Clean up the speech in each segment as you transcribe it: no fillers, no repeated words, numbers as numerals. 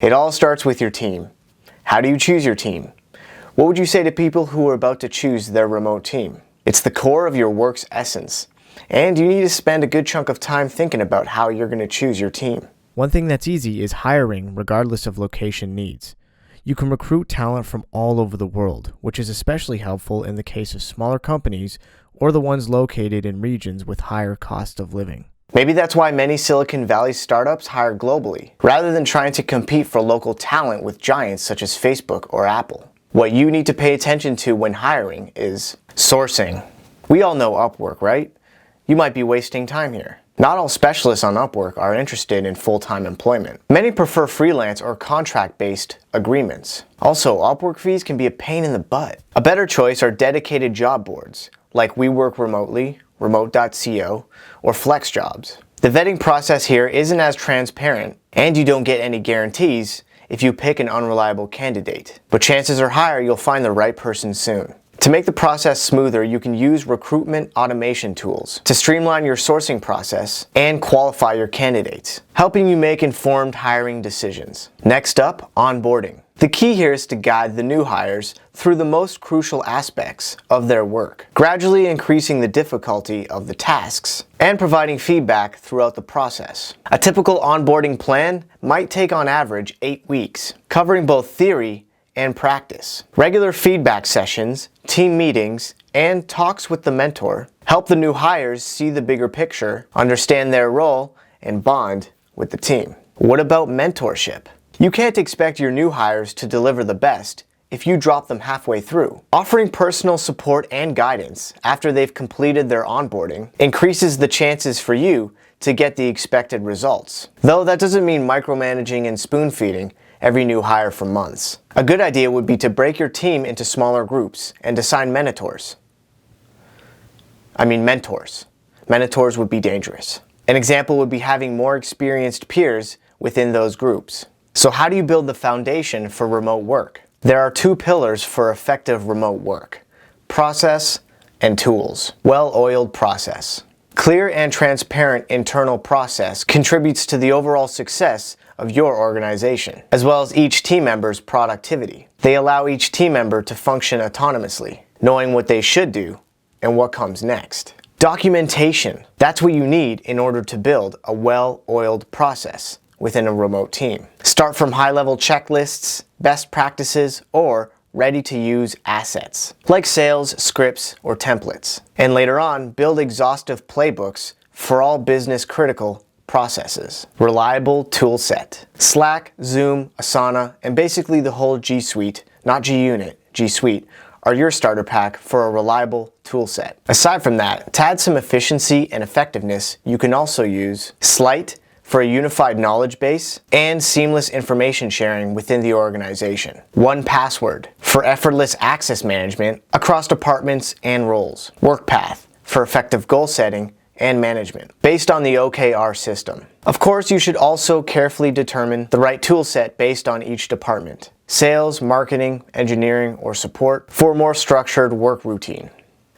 It all starts with your team. How do you choose your team? What would you say to people who are about to choose their remote team? It's the core of your work's essence, and you need to spend a good chunk of time thinking about how you're going to choose your team. One thing that's easy is hiring regardless of location needs. You can recruit talent from all over the world, which is especially helpful in the case of smaller companies or the ones located in regions with higher cost of living. Maybe that's why many Silicon Valley startups hire globally, rather than trying to compete for local talent with giants such as Facebook or Apple. What you need to pay attention to when hiring is sourcing. We all know Upwork, right? You might be wasting time here. Not all specialists on Upwork are interested in full-time employment. Many prefer freelance or contract-based agreements. Also, Upwork fees can be a pain in the butt. A better choice are dedicated job boards, like WeWorkRemotely, Remote.co, or FlexJobs. The vetting process here isn't as transparent, and you don't get any guarantees if you pick an unreliable candidate. But chances are higher you'll find the right person soon. To make the process smoother, you can use recruitment automation tools to streamline your sourcing process and qualify your candidates, helping you make informed hiring decisions. Next up, onboarding. The key here is to guide the new hires through the most crucial aspects of their work, gradually increasing the difficulty of the tasks and providing feedback throughout the process. A typical onboarding plan might take on average 8 weeks, covering both theory and practice. Regular feedback sessions, team meetings, and talks with the mentor help the new hires see the bigger picture, understand their role, and bond with the team. What about mentorship? You can't expect your new hires to deliver the best if you drop them halfway through. Offering personal support and guidance after they've completed their onboarding increases the chances for you to get the expected results. Though that doesn't mean micromanaging and spoon-feeding every new hire for months. A good idea would be to break your team into smaller groups and assign mentors. Mentors would be dangerous. An example would be having more experienced peers within those groups. So how do you build the foundation for remote work? There are 2 pillars for effective remote work: process and tools. Well-oiled process. Clear and transparent internal process contributes to the overall success of your organization, as well as each team member's productivity. They allow each team member to function autonomously, knowing what they should do and what comes next. Documentation. That's what you need in order to build a well-oiled process within a remote team. Start from high-level checklists, best practices, or ready-to-use assets, like sales, scripts, or templates. And later on, build exhaustive playbooks for all business-critical processes. Reliable tool set. Slack, Zoom, Asana, and basically the whole G Suite, not G Unit, G Suite, are your starter pack for a reliable tool set. Aside from that, to add some efficiency and effectiveness, you can also use Slite for a unified knowledge base and seamless information sharing within the organization. 1Password for effortless access management across departments and roles. WorkPath for effective goal setting and management based on the OKR system. Of course, you should also carefully determine the right tool set based on each department: sales, marketing, engineering, or support, for a more structured work routine.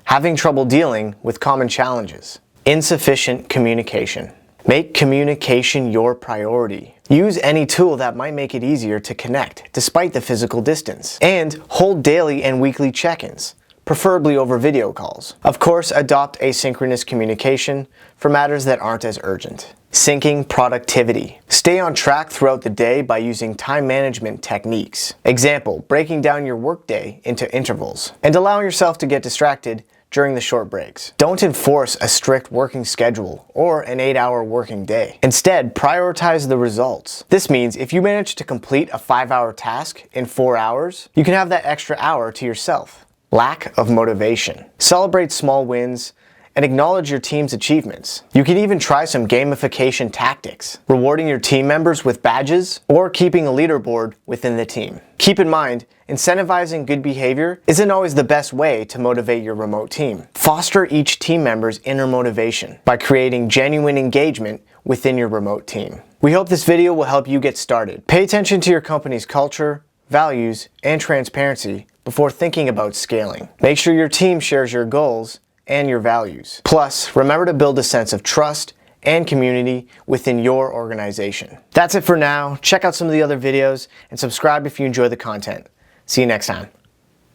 Having trouble dealing with common challenges. Insufficient communication. Make communication your priority. Use any tool that might make it easier to connect despite the physical distance. And hold daily and weekly check-ins, preferably over video calls. Of course, adopt asynchronous communication for matters that aren't as urgent. Syncing productivity. Stay on track throughout the day by using time management techniques. Example, breaking down your workday into intervals and allowing yourself to get distracted during the short breaks. Don't enforce a strict working schedule or an 8-hour working day. Instead, prioritize the results. This means if you manage to complete a 5-hour task in 4 hours, you can have that extra hour to yourself. Lack of motivation. Celebrate small wins and acknowledge your team's achievements. You can even try some gamification tactics, rewarding your team members with badges or keeping a leaderboard within the team. Keep in mind, incentivizing good behavior isn't always the best way to motivate your remote team. Foster each team member's inner motivation by creating genuine engagement within your remote team. We hope this video will help you get started. Pay attention to your company's culture, values, and transparency before thinking about scaling. Make sure your team shares your goals and your values. Plus, remember to build a sense of trust and community within your organization. That's it for now. Check out some of the other videos and subscribe if you enjoy the content. See you next time.